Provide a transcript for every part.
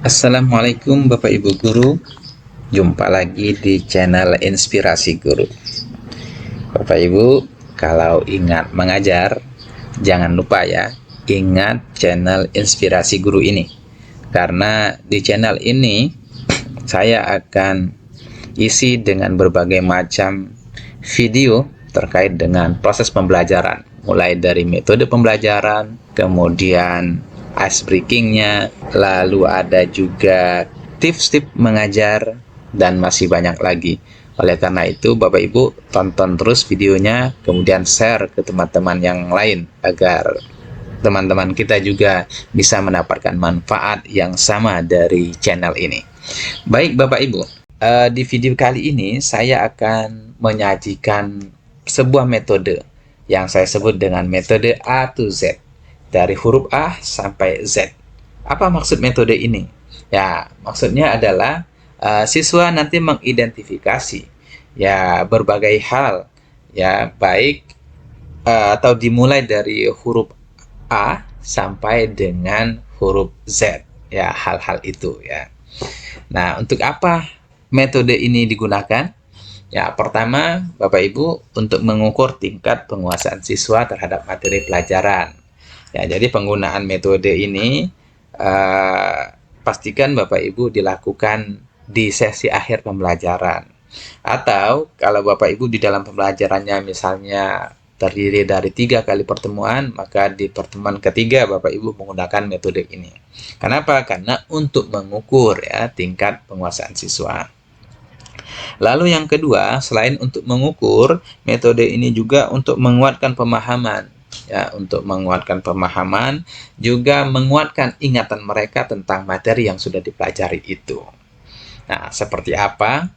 Assalamualaikum Bapak Ibu Guru. Jumpa lagi di channel Inspirasi Guru. Bapak Ibu, kalau ingat mengajar, jangan lupa ya, ingat channel Inspirasi Guru ini. Karena di channel ini saya akan isi dengan berbagai macam video terkait dengan proses pembelajaran, mulai dari metode pembelajaran, kemudian ice breakingnya, lalu ada juga tips-tips mengajar, dan masih banyak lagi. Oleh karena itu, Bapak Ibu tonton terus videonya, kemudian share ke teman-teman yang lain agar teman-teman kita juga bisa mendapatkan manfaat yang sama dari channel ini. Baik Bapak Ibu, di video kali ini saya akan menyajikan sebuah metode yang saya sebut dengan metode A to Z, dari huruf A sampai Z. Apa maksud metode ini? Ya, maksudnya adalah siswa nanti mengidentifikasi ya berbagai hal, ya baik atau dimulai dari huruf A sampai dengan huruf Z, ya hal-hal itu ya. Nah, untuk apa metode ini digunakan? Ya, pertama, Bapak Ibu, untuk mengukur tingkat penguasaan siswa terhadap materi pelajaran. Ya, jadi penggunaan metode ini pastikan Bapak Ibu dilakukan di sesi akhir pembelajaran. Atau kalau Bapak Ibu di dalam pembelajarannya misalnya terdiri dari 3 kali pertemuan, maka di pertemuan ketiga Bapak Ibu menggunakan metode ini. Kenapa? Karena untuk mengukur ya tingkat penguasaan siswa. Lalu yang kedua, selain untuk mengukur, metode ini juga untuk menguatkan pemahaman. Ya, untuk menguatkan pemahaman, juga menguatkan ingatan mereka tentang materi yang sudah dipelajari itu. Nah, seperti apa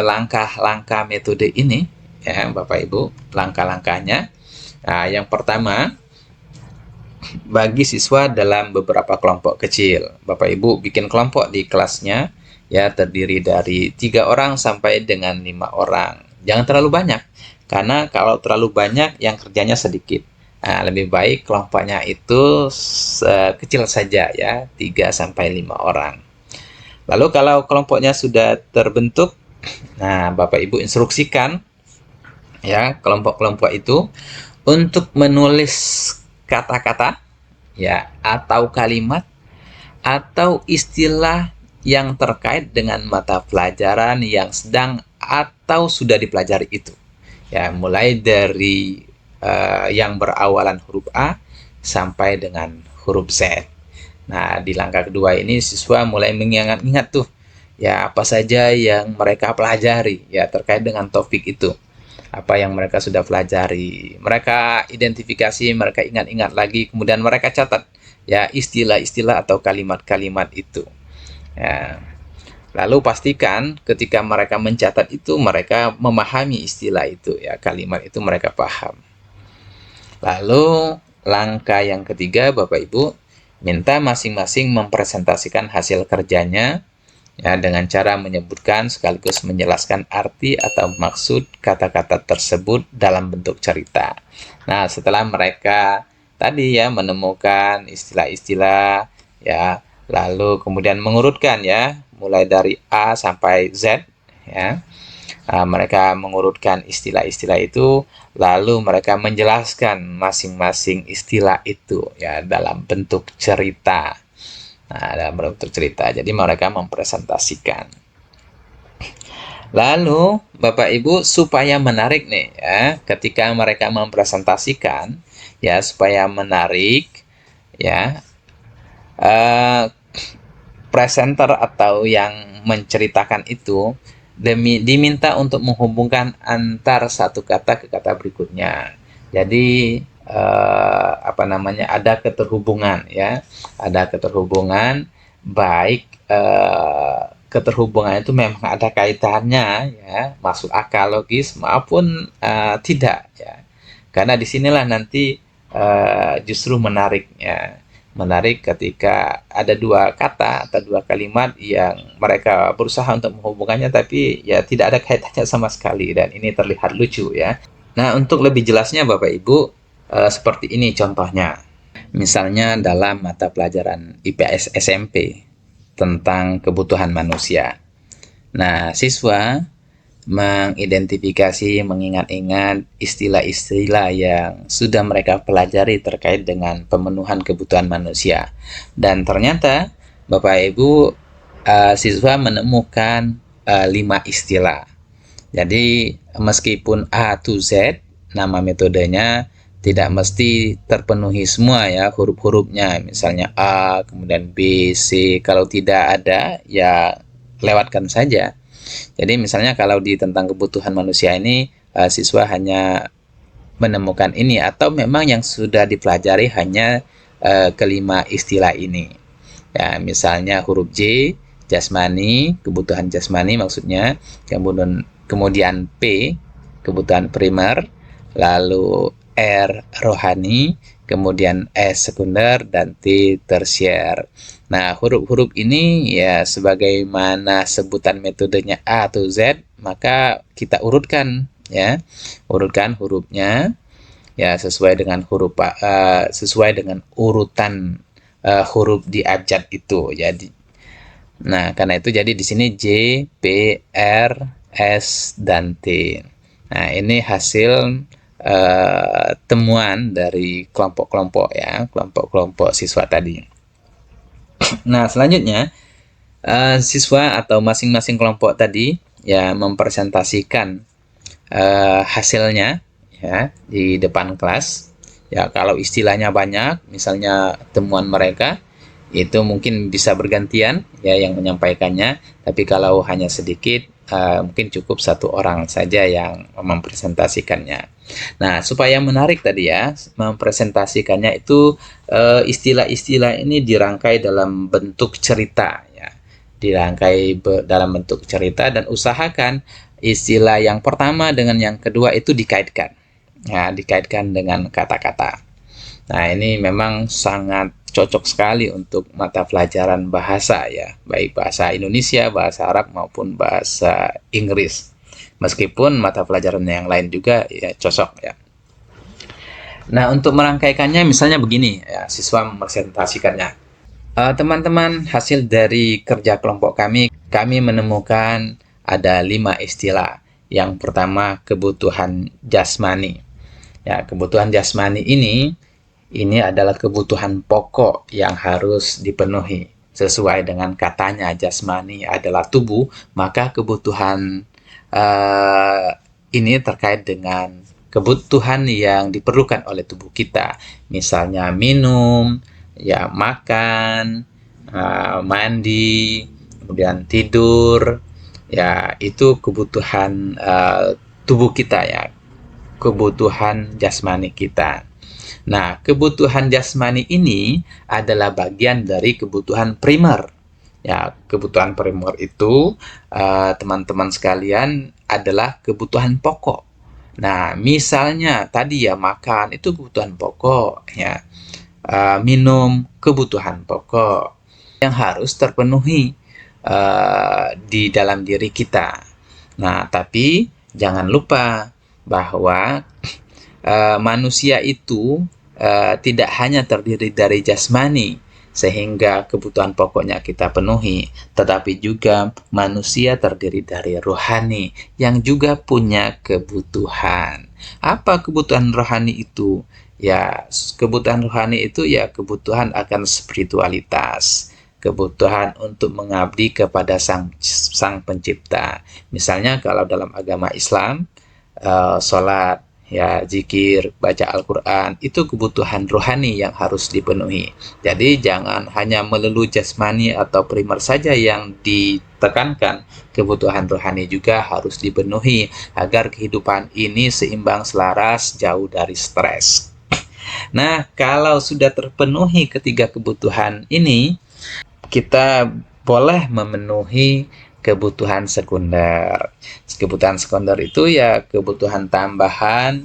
langkah-langkah metode ini? Ya, Bapak Ibu, langkah-langkahnya. Nah, yang pertama, bagi siswa dalam beberapa kelompok kecil. Bapak Ibu bikin kelompok di kelasnya, ya terdiri dari 3 orang sampai dengan 5 orang. Jangan terlalu banyak, karena kalau terlalu banyak yang kerjanya sedikit. Nah, lebih baik kelompoknya itu kecil saja ya, 3 sampai 5 orang. Lalu kalau kelompoknya sudah terbentuk, nah Bapak Ibu instruksikan ya kelompok-kelompok itu untuk menulis kata-kata ya atau kalimat atau istilah yang terkait dengan mata pelajaran yang sedang atau sudah dipelajari itu. Ya, mulai dari yang berawalan huruf A sampai dengan huruf Z. Nah, di langkah kedua ini siswa mulai mengingat-ingat tuh ya apa saja yang mereka pelajari ya terkait dengan topik itu. Apa yang mereka sudah pelajari. Mereka identifikasi, mereka ingat-ingat lagi, kemudian mereka catat ya istilah-istilah atau kalimat-kalimat itu. Ya. Lalu pastikan ketika mereka mencatat itu mereka memahami istilah itu ya, kalimat itu mereka paham. Lalu langkah yang ketiga, Bapak Ibu, minta masing-masing mempresentasikan hasil kerjanya ya dengan cara menyebutkan sekaligus menjelaskan arti atau maksud kata-kata tersebut dalam bentuk cerita. Nah, setelah mereka tadi ya menemukan istilah-istilah ya, lalu kemudian mengurutkan ya mulai dari A sampai Z ya. Mereka mengurutkan istilah-istilah itu, lalu mereka menjelaskan masing-masing istilah itu ya dalam bentuk cerita. Nah, dalam bentuk cerita. Jadi mereka mempresentasikan. Lalu Bapak Ibu supaya menarik nih ya, ketika mereka mempresentasikan ya supaya menarik ya, presenter atau yang menceritakan itu diminta untuk menghubungkan antar satu kata ke kata berikutnya. Jadi ada keterhubungan ya, ada keterhubungan baik keterhubungan itu memang ada kaitannya ya, masuk akal logis maupun tidak ya. Karena disinilah nanti justru menariknya. Menarik ketika ada 2 kata atau 2 kalimat yang mereka berusaha untuk menghubungkannya tapi ya tidak ada kaitannya sama sekali dan ini terlihat lucu ya. Nah, untuk lebih jelasnya Bapak Ibu seperti ini contohnya. Misalnya dalam mata pelajaran IPS SMP. tentang kebutuhan manusia. Nah, siswa mengidentifikasi, mengingat-ingat istilah-istilah yang sudah mereka pelajari terkait dengan pemenuhan kebutuhan manusia. Dan ternyata Bapak Ibu siswa menemukan 5 istilah. Jadi meskipun A to Z nama metodenya tidak mesti terpenuhi semua ya huruf-hurufnya, misalnya A, kemudian B, C. Kalau tidak ada ya lewatkan saja. Jadi misalnya kalau di tentang kebutuhan manusia ini siswa hanya menemukan ini, atau memang yang sudah dipelajari hanya kelima istilah ini. Ya, misalnya huruf J, jasmani, kebutuhan jasmani maksudnya, kemudian P, kebutuhan primer, lalu R, rohani, kemudian S, sekunder, dan T, tersier. Nah, huruf-huruf ini ya sebagaimana sebutan metodenya A atau Z, maka kita urutkan ya. Urutkan hurufnya ya sesuai dengan urutan huruf di abjad itu. Jadi karena itu jadi di sini J, P, R, S, dan T. Nah, ini hasil temuan dari kelompok-kelompok ya, kelompok-kelompok siswa tadi. Nah, selanjutnya siswa atau masing-masing kelompok tadi ya mempresentasikan hasilnya ya di depan kelas. Ya, kalau istilahnya banyak, misalnya temuan mereka, itu mungkin bisa bergantian ya yang menyampaikannya. Tapi kalau hanya sedikit, mungkin cukup satu orang saja yang mempresentasikannya. Nah, supaya menarik tadi ya, mempresentasikannya itu istilah-istilah ini dirangkai dalam bentuk cerita ya. Dirangkai dalam bentuk cerita, dan usahakan istilah yang pertama dengan yang kedua itu dikaitkan. Ya, dikaitkan dengan kata-kata. Nah, ini memang sangat cocok sekali untuk mata pelajaran bahasa ya, baik bahasa Indonesia, bahasa Arab maupun bahasa Inggris. Meskipun mata pelajaran yang lain juga ya cocok ya. Nah, untuk merangkaikannya misalnya begini ya, siswa mempresentasikannya. Teman-teman, hasil dari kerja kelompok kami menemukan ada 5 istilah. Yang pertama, kebutuhan jasmani. Ya, kebutuhan jasmani ini adalah kebutuhan pokok yang harus dipenuhi. Sesuai dengan katanya, jasmani adalah tubuh, maka kebutuhan ini terkait dengan kebutuhan yang diperlukan oleh tubuh kita. Misalnya minum, ya makan, mandi, kemudian tidur. Ya, itu kebutuhan tubuh kita ya, kebutuhan jasmani kita. Nah, kebutuhan jasmani ini adalah bagian dari kebutuhan primer. Ya, kebutuhan primer itu teman-teman sekalian adalah kebutuhan pokok. Nah, misalnya tadi ya makan itu kebutuhan pokok ya. Minum kebutuhan pokok yang harus terpenuhi di dalam diri kita. Nah, tapi jangan lupa bahwa manusia itu tidak hanya terdiri dari jasmani sehingga kebutuhan pokoknya kita penuhi, tetapi juga manusia terdiri dari rohani yang juga punya kebutuhan. Apa kebutuhan rohani itu? Ya, kebutuhan rohani itu ya kebutuhan akan spiritualitas, kebutuhan untuk mengabdi kepada sang pencipta. Misalnya kalau dalam agama Islam, sholat, ya zikir, baca Al-Quran, itu kebutuhan rohani yang harus dipenuhi. Jadi jangan hanya melulu jasmani atau primer saja yang ditekankan, kebutuhan rohani juga harus dipenuhi agar kehidupan ini seimbang, selaras, jauh dari stres. Nah, kalau sudah terpenuhi ketiga kebutuhan ini, kita boleh memenuhi kebutuhan sekunder. Kebutuhan sekunder itu ya kebutuhan tambahan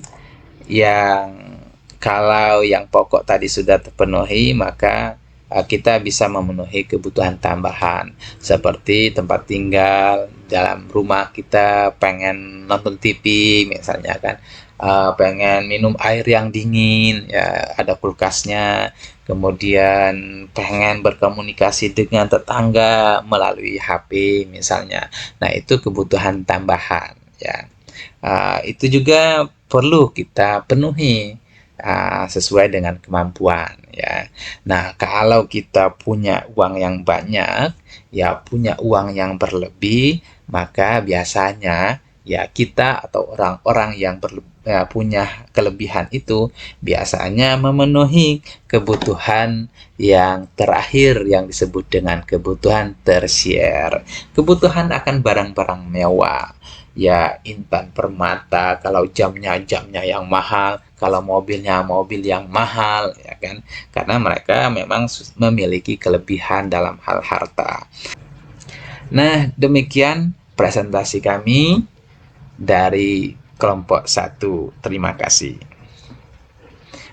yang kalau yang pokok tadi sudah terpenuhi, maka kita bisa memenuhi kebutuhan tambahan seperti tempat tinggal. Dalam rumah kita pengen nonton TV misalnya kan, pengen minum air yang dingin, ya ada kulkasnya. Kemudian pengen berkomunikasi dengan tetangga melalui HP misalnya. Nah, itu kebutuhan tambahan ya. Itu juga perlu kita penuhi sesuai dengan kemampuan ya. Nah, kalau kita punya uang yang banyak, ya punya uang yang berlebih, maka biasanya ya kita atau orang-orang yang punya kelebihan itu biasanya memenuhi kebutuhan yang terakhir yang disebut dengan kebutuhan tersier. Kebutuhan akan barang-barang mewah, ya Intan Permata, kalau jamnya yang mahal, kalau mobilnya mobil yang mahal, ya kan? Karena mereka memang memiliki kelebihan dalam hal harta. Nah, demikian presentasi kami dari kelompok 1. Terima kasih.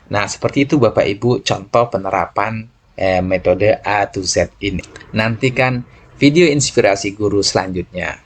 Nah, seperti itu Bapak Ibu contoh penerapan metode A to Z ini. Nantikan video inspirasi guru selanjutnya.